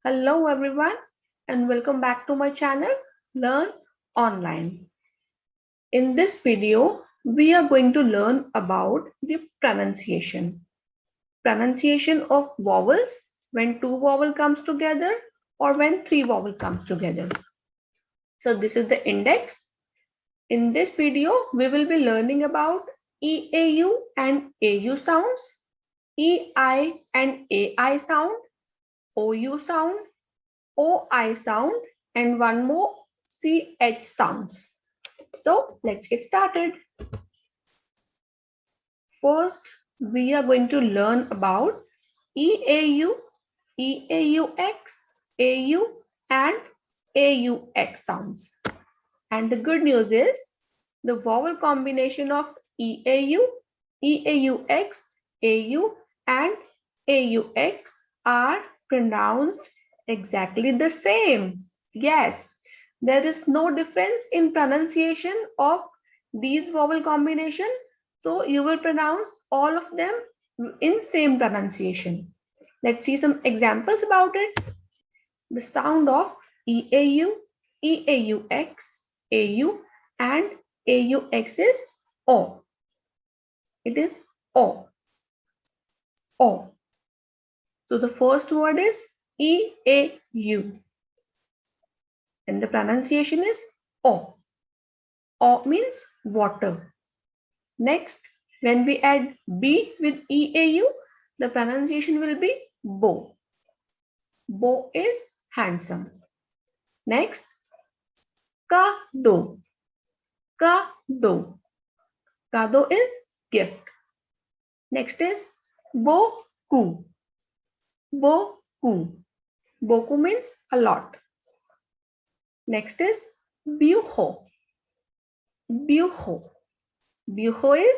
Hello everyone and welcome back to my channel Learn Online. In this video, we are going to learn about the pronunciation. Pronunciation of vowels when two vowel comes together or when three vowel comes together. So this is the index. In this video, we will be learning about EAU and AU sounds, EI and AI sound, OU sound, OI sound, and one more CH sounds. So let's get started. First, we are going to learn about EAU, EAUX, AU, and AUX sounds. And the good news is the vowel combination of EAU, EAUX, AU, and AUX are pronounced exactly the same. Yes, there is no difference in pronunciation of these vowel combination. So you will pronounce all of them in same pronunciation. Let's see some examples about it. The sound of EAU, EAUX, AU, and AUX is O. It is O. O. So the first word is EAU. And the pronunciation is O. O means water. Next, when we add B with EAU, the pronunciation will be Bo. Bo is handsome. Next, Kado. Kado. Kado is gift. Next is Boku. Boku. Boku means a lot. Next is Buho. Buho. Buho is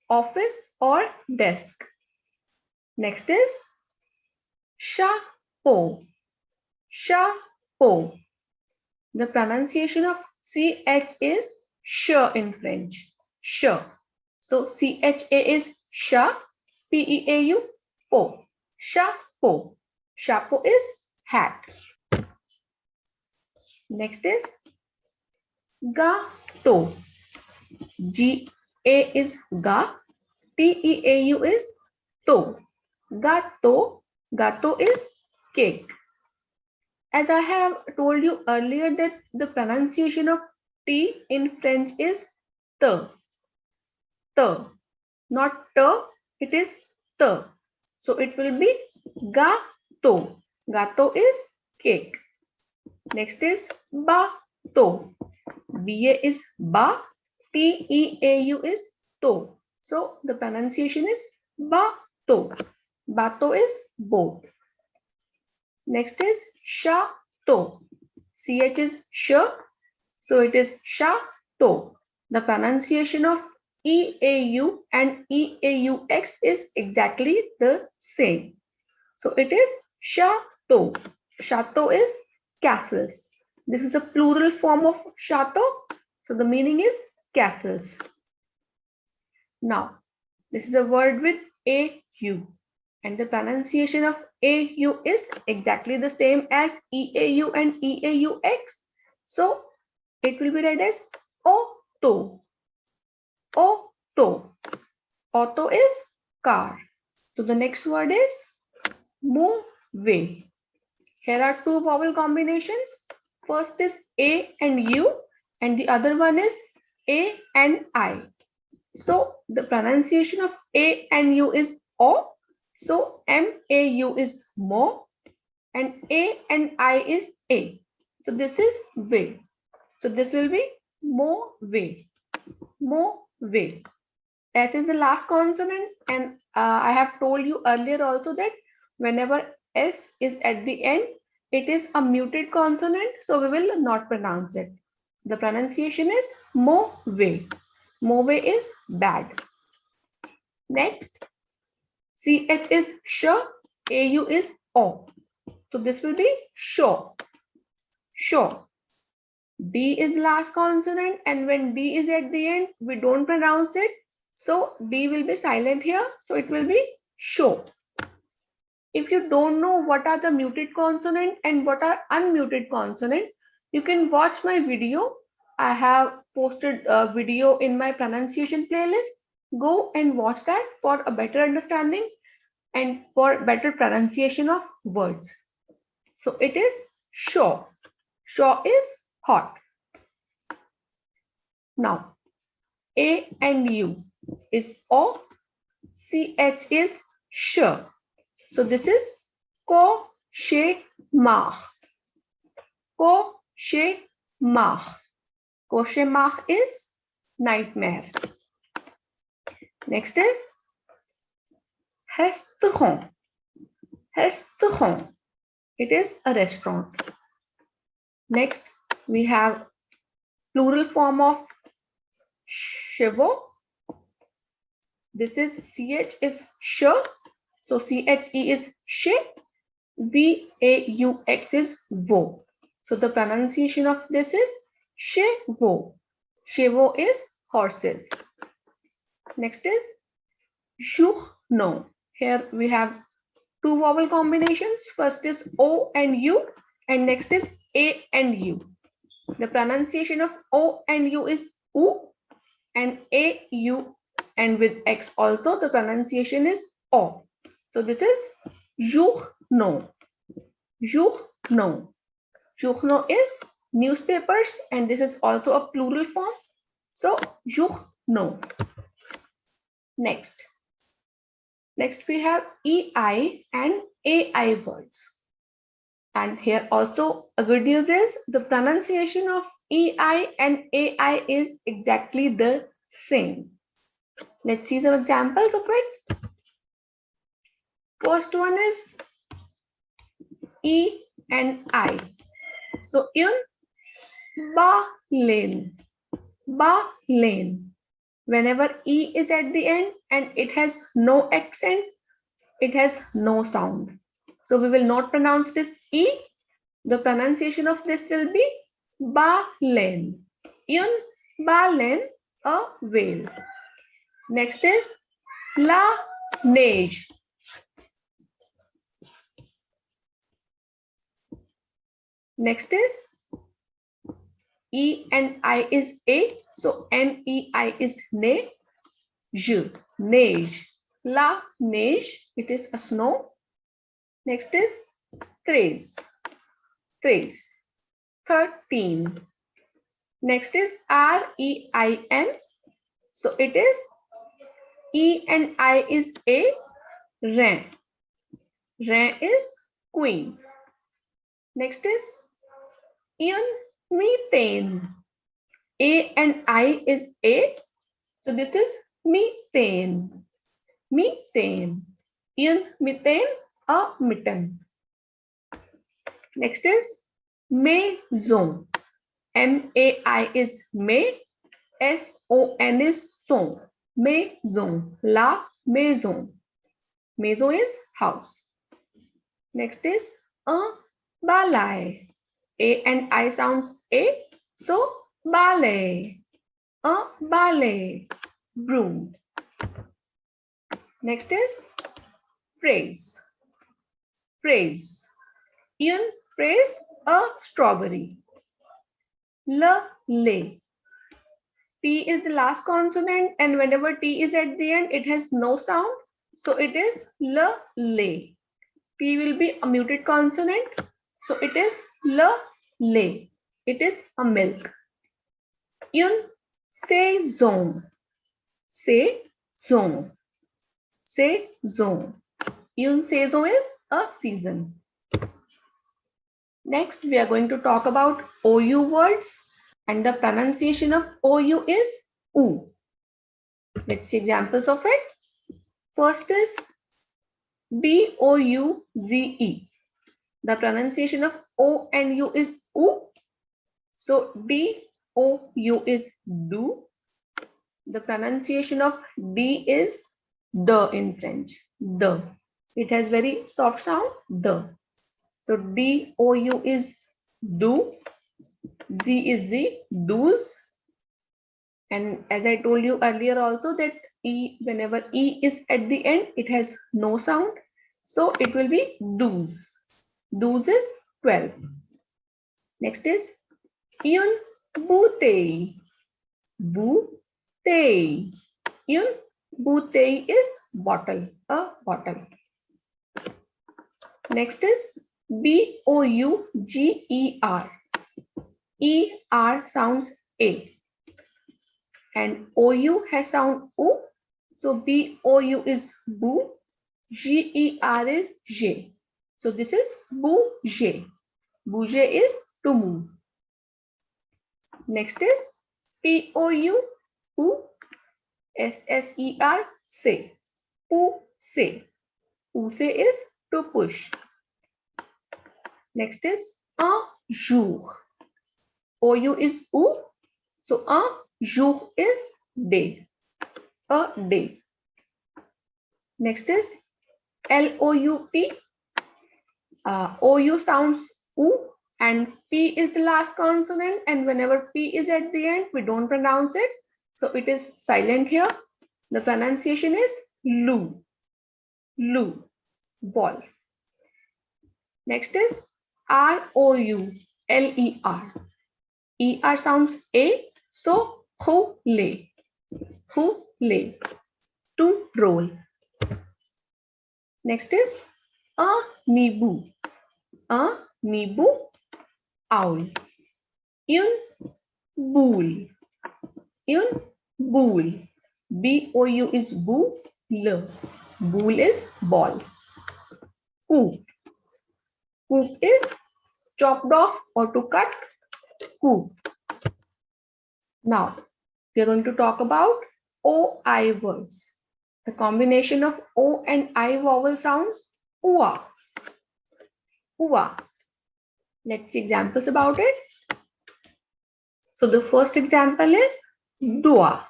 office or desk. Next is Chapeau. Chapeau. The pronunciation of CH is sh in French. Sh. So CHA is sha, PEAU, po. Chapeau. Chapeau is hat. Next is gato. G-A is ga, T-E-A-U is to. Gato. Gato is cake. As I have told you earlier that the pronunciation of T in French is T. T. Not T, it is T. So it will be gato. Gato is cake. Next is bato. B-A is ba, T-E-A-U is to. So the pronunciation is bato. Bato is boat. Next is chateau. CH is sh, so it is chateau. The pronunciation of EAU and EAUX is exactly the same. So it is chateau. Chateau is castles. This is a plural form of chateau. So the meaning is castles. Now, this is a word with AU. And the pronunciation of AU is exactly the same as EAU and EAUX. So it will be read as auto. Auto. Auto is car. So the next word is move. Here are two vowel combinations. First is A and U, and the other one is A and I. So the pronunciation of A and U is O. So MAU is mo, and A and I is A. So this is way. So this will be mo way. Mo way. S is the last consonant, and I have told you earlier also that whenever S is at the end, it is a muted consonant, so we will not pronounce it. The pronunciation is mo way. Mo way is bad. Next, CH is sh, AU is O. So this will be show. Show. D is the last consonant, and when D is at the end, we don't pronounce it. So D will be silent here. So it will be show. if you don't know what are the muted consonant and what are unmuted consonant, you can watch my video. I have posted a video in my pronunciation playlist. Go and watch that for a better understanding and for better pronunciation of words. So it is shaw. Shaw is hot. Now, A and U is O. CH is sh. So this is cauchemar. Cauchemar. Cauchemar is nightmare. Next is restaurant. Restaurant. It is a restaurant. Next, we have plural form of chevaux. This is CH is sh. So CHE is she. VAUX is vo. So the pronunciation of this is chevaux. Chevaux is horses. Next is journaux. Here we have two vowel combinations. First is O and U, and next is A and U. The pronunciation of O and U is U, and A, U, and with X also the pronunciation is O. So this is journaux. Journaux. Journaux is newspapers, and this is also a plural form. So journaux. Next we have EI and AI words. And here also a good news is the pronunciation of EI and AI is exactly the same. Let's see some examples of it. First one is E and I. So in baleine. Baleine. Whenever E is at the end and it has no accent, it has no sound. So we will not pronounce this E. The pronunciation of this will be baleine. In baleine, a whale. Next is la neige. Next is E and I is A. So NEI is ne. Neige. La neige. It is a snow. Next is 13. 13. Next is REIN. So it is E and I is A. Reine. Reine is queen. Next is in methane. A and I is A. So this is methane. Methane. In methane, a mitten. Next is maison. MAI is May. SON is son. Maison. La maison. Maison is house. Next is a balai. A and I sounds A. So ballet. A ballet. Broom. Next is phrase. Phrase. In phrase, a strawberry. Le, le. T is the last consonant, and whenever T is at the end, it has no sound. So it is le, le. T will be a muted consonant. So it is le, le. It is a milk. Une saison. Saison. Saison. Une saison is a season. Next, we are going to talk about OU words, and the pronunciation of OU is U. Let's see examples of it. First is BOUZE. The pronunciation of O and U is U. So DOU is do. The pronunciation of D is the in French. The. It has very soft sound. The. So DOU is do. Z is Z. Do's. And as I told you earlier also that E, whenever E is at the end, it has no sound. So it will be 12. 12 is 12. Next is une bouteille. Bouteille. Une bouteille is bottle, a bottle. Next is bouger. Er sounds a, and ou has sound u. So bou is boo, ger is j. So this is bouger. Bouger is to move. Next is pou, who, ser, say. Pousser. Pousser is to push. Next is un jour. Ou is u. So un jour is day. A day. Next is loup. Ou sounds u, and p is the last consonant, and whenever p is at the end, we don't pronounce it. So it is silent here. The pronunciation is loo. Loo. Wolf. Next is rouler. Er sounds a, so rouler. Rouler. To roll. Next is un nibou. Un nibou, owl. Une boule. Une boule. Bou is boule. Boule is ball. Coupe. Coupe is chopped off or to cut. Coupe. Now, we are going to talk about OI words. The combination of O and I vowel sounds ua. Ua. Let's see examples about it. So the first example is dua.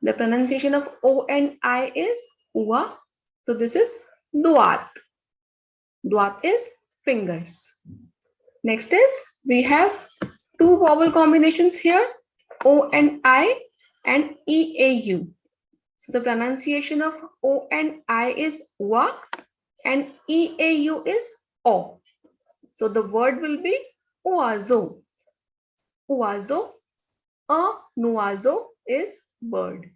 The pronunciation of O and I is ua. So this is duat. Duat is fingers. Next is we have two vowel combinations here, O and I and EAU. So the pronunciation of O and I is ua and EAU is o. So the word will be oiseau. Oiseau. Un oiseau is bird.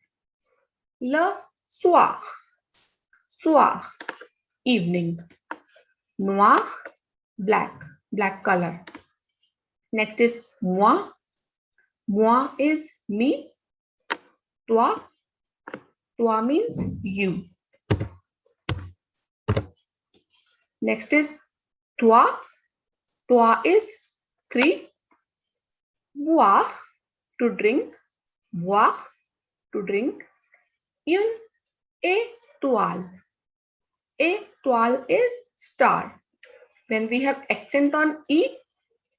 Le soir. Soir. Evening. Noir. Black. Black color. Next is moi. Moi is me. Toi. Toi means you. Next is toi. Toi is 3. Boire, to drink. Boire, to drink. Une étoile. Étoile is star. When we have accent on E,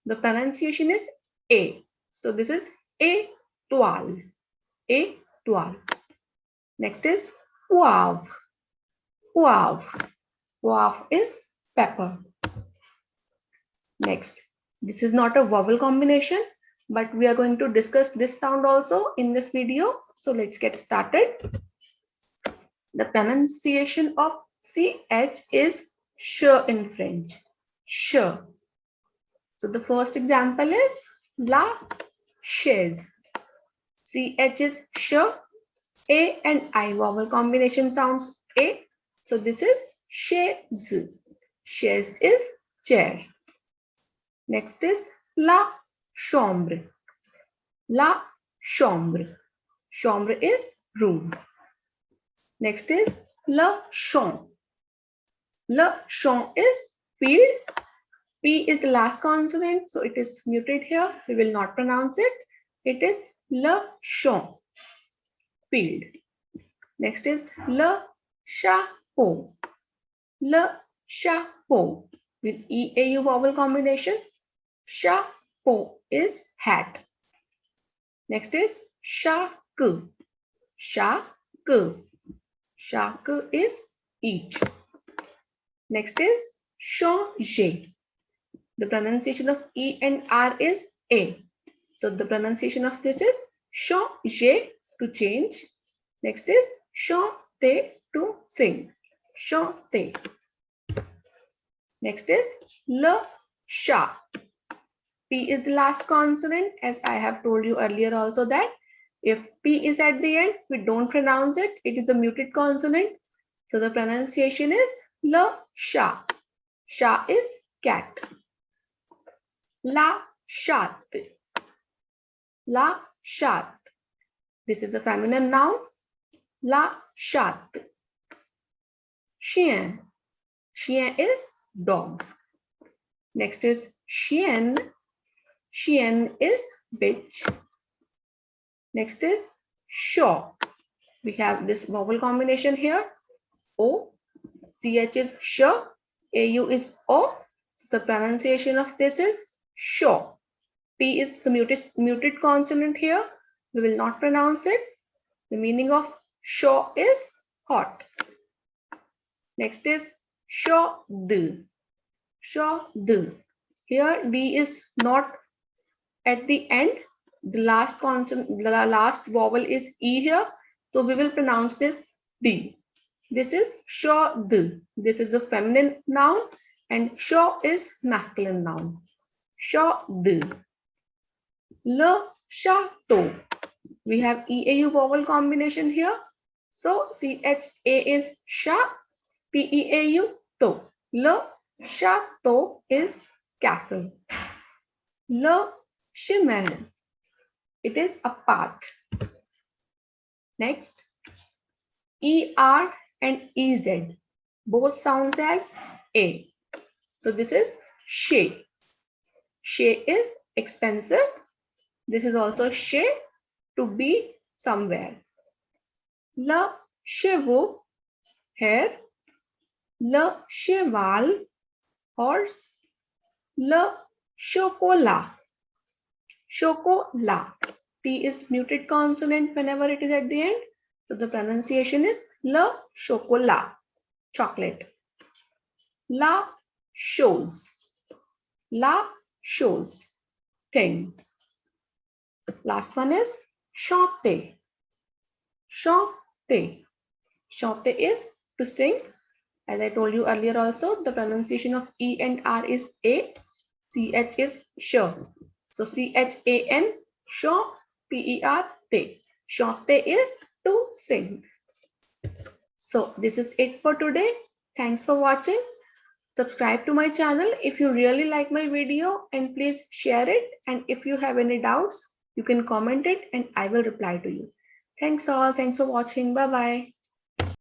the pronunciation is A. So this is étoile. Étoile. Next is poivre. Poivre. Poivre is pepper. Next, this is not a vowel combination, but we are going to discuss this sound also in this video. So let's get started. The pronunciation of CH is sh in French. Sh. So the first example is la chaise. CH is sh. A and I vowel combination sounds A. So this is chaise. Chaise is chair. Next is la chambre. La chambre. Chambre is room. Next is le champ. Le champ is field. P is the last consonant, so it is muted here. We will not pronounce it. It is le champ. Field. Next is le chapeau. Le chapeau. With EAU vowel combination. Chapeau is hat. Next is chaque. Chaque. Chaque is each. Next is changer. The pronunciation of E and R is A. So the pronunciation of this is changer, to change. Next is chanter, to sing. Chanter. Next is L, sha. P is the last consonant, as I have told you earlier also that if P is at the end, we don't pronounce it. It is a muted consonant. So the pronunciation is L, sha. Sha is cat. La, shat. La, shat. This is a feminine noun. La, shat. Chien. Chien is dog. Next is chien. Chien is bitch. Next is shaw. We have this vowel combination here. O. CH is sh. AU is O. The pronunciation of this is shaw. P is the muted consonant here. We will not pronounce it. The meaning of shaw is hot. Next is shod. Shod. Here D is not at the end. The last consonant, the last vowel is E here. So we will pronounce this D. This is shod. This is a feminine noun and shaw is masculine noun. Shod. Le chateau. We have EAU vowel combination here. So CHA is sha, PEAU to. Le chateau is castle. Le chemin. It is a path. Next, ER and EZ. Both sounds as A. So this is she. She is expensive. This is also she, to be somewhere. Le cheval, hare. Le cheval, horse. Le chocolat. Chocolat. T is muted consonant whenever it is at the end. So the pronunciation is le chocolat, chocolate. La chose. La chose, thing. Last one is chanter. Chanter. Chanter is to sing. As I told you earlier also, the pronunciation of E and R is A. CH is sh. So CHAN, sh, PER-T. Chanter is to sing. So this is it for today. Thanks for watching. Subscribe to my channel if you really like my video and please share it. And if you have any doubts, you can comment it and I will reply to you. Thanks all. Thanks for watching. Bye-bye.